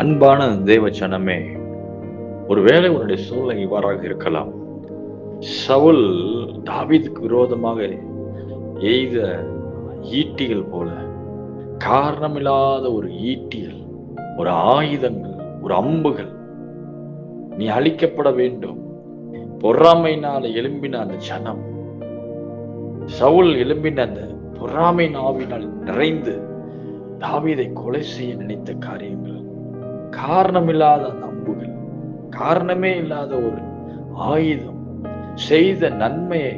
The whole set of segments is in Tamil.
அன்பான தேவச்சனமே, ஒருவேளை உன்னுடைய சூழ்நிலை இவ்வாறாக இருக்கலாம். சவுல் தாவீதுக்கு விரோதமாக எய்த ஈட்டிகள் போல, காரணமில்லாத ஒரு ஈட்டிகள், ஒரு ஆயுதங்கள், ஒரு அம்புகள், நீ அழிக்கப்பட வேண்டும். பொறாமையினால எழும்பின அந்த ஜனம், சவுல் எழும்பின அந்த பொறாமை நாவினால் நிறைந்து தாவீதை கொலை செய்ய நினைத்த காரியங்கள், காரணமில்லாத அந்த அம்புகள், காரணமே இல்லாத ஒரு ஆயுதம், செய்த நன்மையை,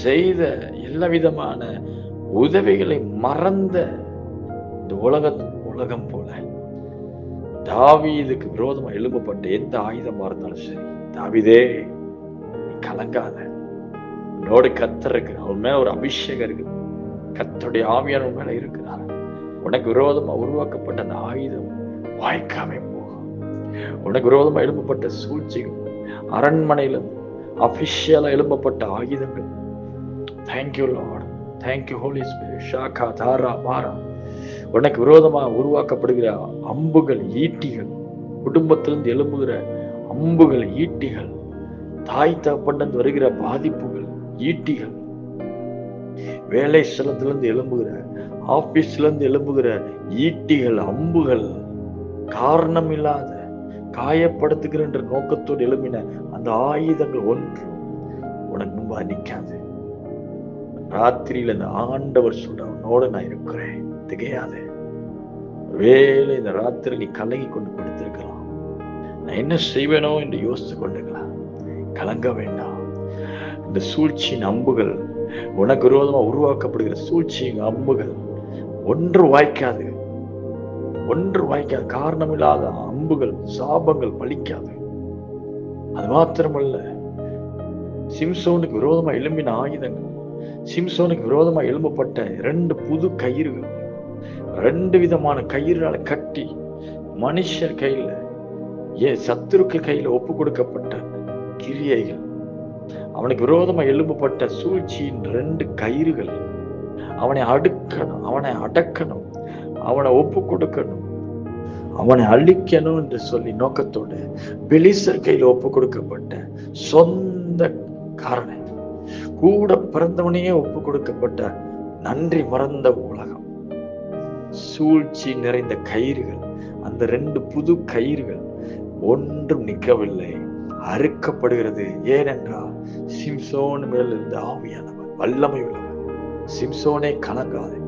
செய்த எல்லா விதமான உதவிகளை மறந்த இந்த உலகம் போல தாவீதுக்கு விரோதமா எழுப்பப்பட்ட எந்த ஆயுதமா இருந்தாலும் சரி, தாவீதே நீ கலங்காத, உன்னோடு கர்த்தர் இருக்கு, அவன் மேல ஒரு அபிஷேகம் இருக்கு, கர்த்தருடைய ஆவியானவர் மேல இருக்கிறார். உனக்கு விரோதமா உருவாக்கப்பட்ட அந்த ஆயுதம் வாய்க்காமே போகும். உனக்கு விரோதமா எழுப்பப்பட்ட சூழ்ச்சிகள், அரண்மனையிலும் அபிஷியலா எழுப்பப்பட்ட ஆயுதங்கள், thank you lord, thank you holy spirit, ஷாக்கா தாரா பாரா, உனக்கு விரோதமா உருவாக்கப்படுகிற அம்புகள், ஈட்டிகள், குடும்பத்திலிருந்து எழும்புகிற அம்புகள், ஈட்டிகள், தாய் தகப்பனிலிருந்து வருகிற பாதிப்புகள், ஈட்டிகள், வேலை ஸ்தலத்திலிருந்து எழும்புகிற, ஆபீஸ்ல இருந்து எழும்புகிற ஈட்டிகள், அம்புகள், காரணம் இல்லாத காயப்படுத்துகிற என்ற நோக்கத்தோடு எழும்பின அந்த ஆயுதங்கள் ஒன்று உனக்கு முன்பா நிக்காது. ராத்திரியில இந்த ஆண்டவர் சொல்ற, உன்னோட நான் இருக்கிறேன், திகையாதே. வேலை இந்த ராத்திரி நீ கலங்கி கொண்டு படுத்திருக்கலாம், நான் என்ன செய்வேனோ என்று யோசித்து கொண்டிருக்கலாம், கலங்க வேண்டாம். இந்த சூழ்ச்சியின் அம்புகள், உனக்கு விரோதமா உருவாக்கப்படுகிற சூழ்ச்சியின் அம்புகள் ஒன்று வாய்க்காது, ஒன்று வாய்க்காது. காரணமில்லாத அம்புகள், சாபங்கள் பலிக்காது. அது மாத்திரமல்ல, சிம்சோனுக்கு விரோதமா எழும்பின ஆயுதங்கள், சிம்சோனுக்கு விரோதமா எழும்பப்பட்ட 2 புது கயிறுகள், 2 விதமான கயிறுகளை கட்டி மனுஷர் கையில, சத்துருக்கு கையில ஒப்பு கொடுக்கப்பட்ட கிரியைகள், அவனுக்கு விரோதமா எழும்பப்பட்ட சூழ்ச்சியின் 2 கயிறுகள், அவனை அடுக்கணும், அவனை அடக்கணும், அவனை ஒப்பு கொடுக்கணும், அவனை அழிக்கணும் என்று சொல்லி நோக்கத்தோடு பெலிஸ்தர் கையில ஒப்பு கொடுக்கப்பட்ட சொந்த காரணம், கூட பிறந்தவனையே ஒப்பு கொடுக்கப்பட்ட நன்றி மறந்த உலகம், சூழ்ச்சி நிறைந்த கயிறுகள், அந்த 2 புது கயிறுகள் ஒன்றும் நிற்கவில்லை, அறுக்கப்படுகிறது. ஏனென்றால் சிம்சோன் மேல் இருந்த ஆவியானவர் வல்லமை உள்ளவர். சிம்சோனே கலங்காதே,